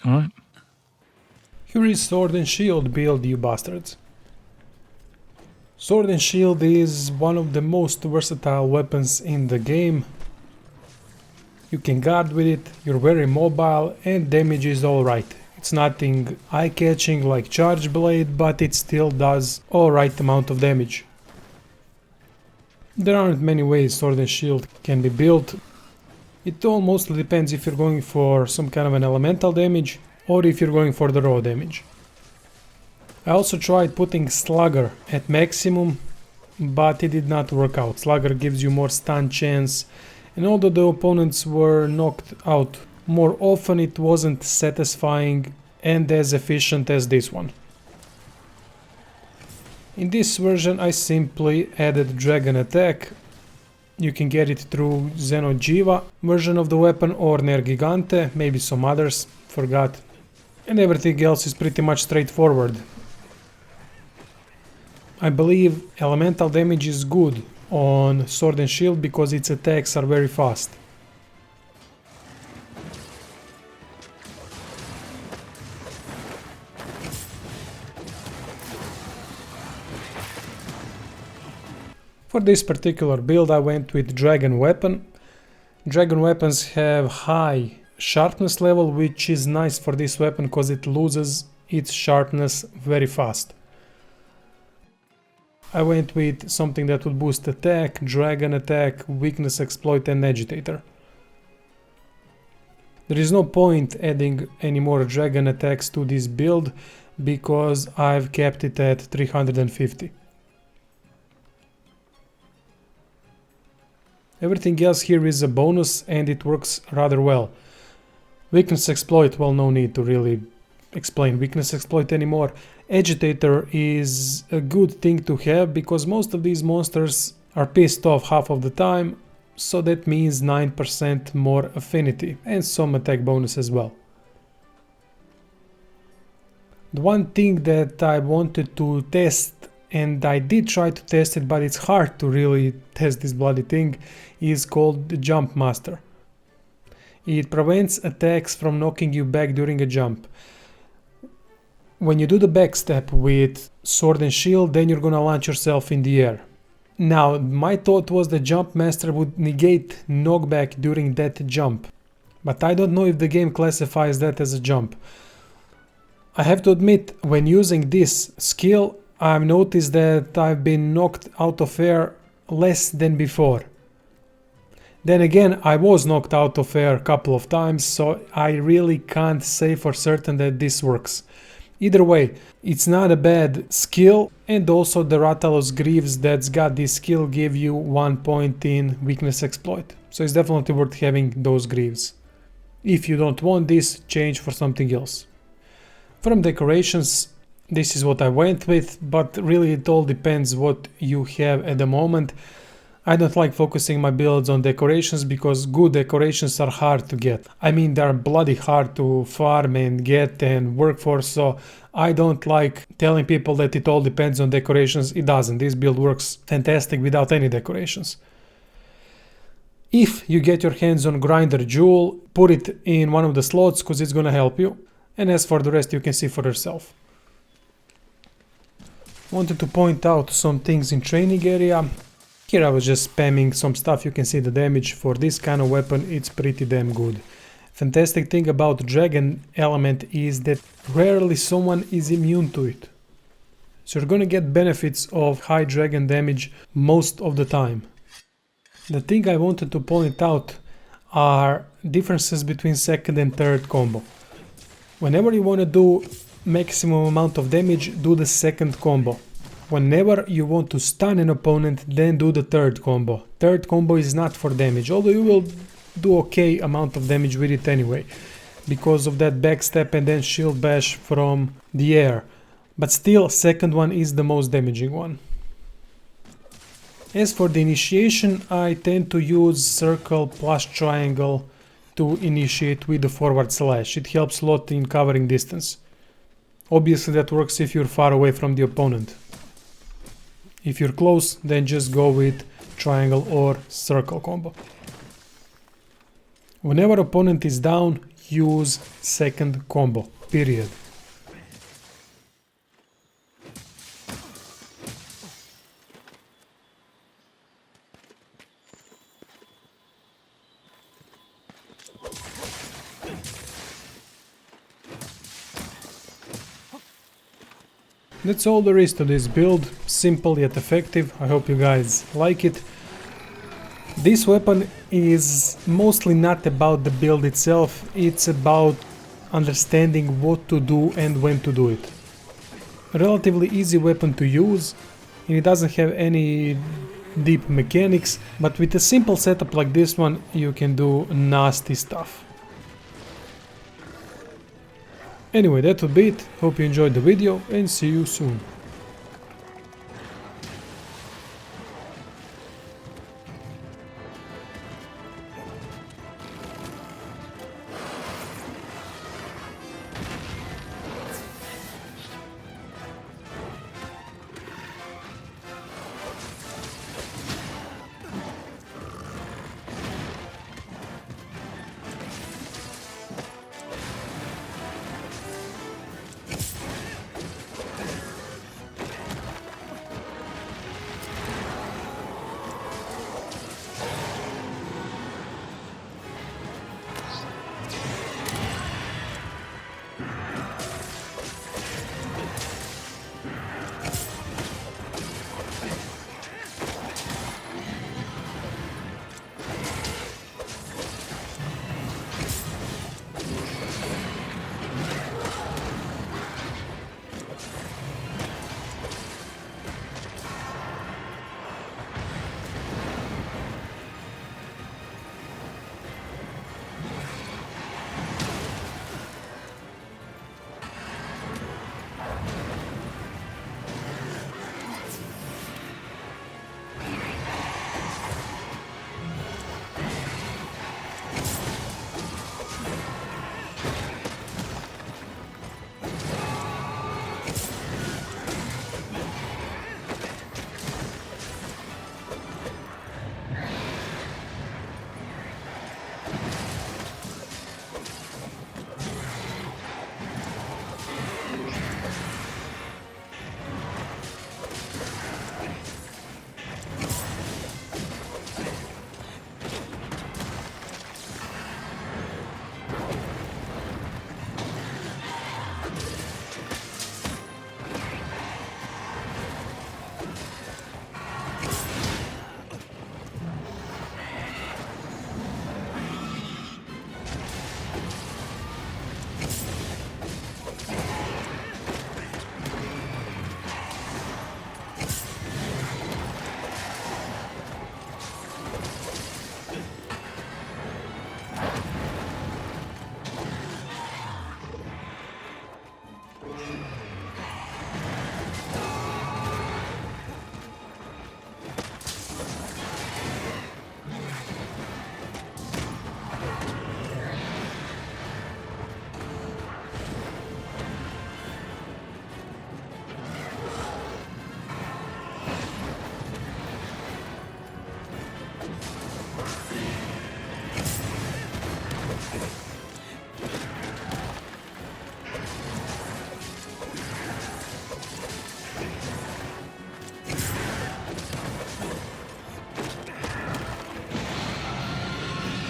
Alright. Here is Sword and Shield build, you bastards. Sword and Shield is one of the most versatile weapons in the game. You can guard with it, you're very mobile, and damage is alright. It's nothing eye-catching like Charge Blade, but it still does alright amount of damage. There aren't many ways Sword and Shield can be built. It all mostly depends if you're going for some kind of an elemental damage or if you're going for the raw damage. I also tried putting Slugger at maximum, but it did not work out. Slugger gives you more stun chance, and although the opponents were knocked out more often, it wasn't satisfying and as efficient as this one. In this version I simply added Dragon Attack. You can get it through Xenojiva version of the weapon or Nergigante, maybe some others, forgot. And everything else is pretty much straightforward. I believe elemental damage is good on Sword and Shield because its attacks are very fast. For this particular build I went with Dragon Weapon. Dragon weapons have high sharpness level, which is nice for this weapon because it loses its sharpness very fast. I went with something that would boost attack, dragon attack, weakness exploit and agitator. There is no point adding any more dragon attacks to this build because I've kept it at 350. Everything else here is a bonus and it works rather well. Weakness exploit, well, no need to really explain weakness exploit anymore. Agitator is a good thing to have because most of these monsters are pissed off half of the time, so that means 9% more affinity and some attack bonus as well. The one thing that I wanted to test, and I did try to test it, but it's hard to really test this bloody thing, is called the Jump Master. It prevents attacks from knocking you back during a jump. When you do the backstep with Sword and Shield, then you're gonna launch yourself in the air. Now, my thought was the Jump Master would negate knockback during that jump, but I don't know if the game classifies that as a jump. I have to admit, when using this skill, I've noticed that I've been knocked out of air less than before. Then again, I was knocked out of air a couple of times, so I really can't say for certain that this works. Either way, it's not a bad skill, and also the Rathalos Greaves that's got this skill give you 1 point in weakness exploit. So it's definitely worth having those Greaves. If you don't want this, change for something else. From decorations, this is what I went with, but really it all depends what you have at the moment. I don't like focusing my builds on decorations because good decorations are hard to get. I mean, they're bloody hard to farm and get and work for, so I don't like telling people that it all depends on decorations. It doesn't. This build works fantastic without any decorations. If you get your hands on Grinder Jewel, put it in one of the slots because it's gonna help you. And as for the rest, you can see for yourself. Wanted to point out some things in training area. Here I was just spamming some stuff. You can see the damage for this kind of weapon, it's pretty damn good. Fantastic thing about Dragon element is that rarely someone is immune to it. So you're gonna get benefits of high Dragon damage most of the time. The thing I wanted to point out are differences between second and third combo. Whenever you want to do maximum amount of damage, do the second combo. Whenever you want to stun an opponent, then do the third combo. Third combo is not for damage, although you will do okay amount of damage with it anyway, because of that backstep and then shield bash from the air. But still, second one is the most damaging one. As for the initiation, I tend to use circle plus triangle to initiate with the forward slash. It helps a lot in covering distance. Obviously that works if you're far away from the opponent. If you're close, then just go with triangle or circle combo. Whenever opponent is down, use second combo, period. That's all there is to this build, simple yet effective. I hope you guys like it. This weapon is mostly not about the build itself, it's about understanding what to do and when to do it. A relatively easy weapon to use, and it doesn't have any deep mechanics, but with a simple setup like this one you can do nasty stuff. Anyway, that would be it. Hope you enjoyed the video and see you soon.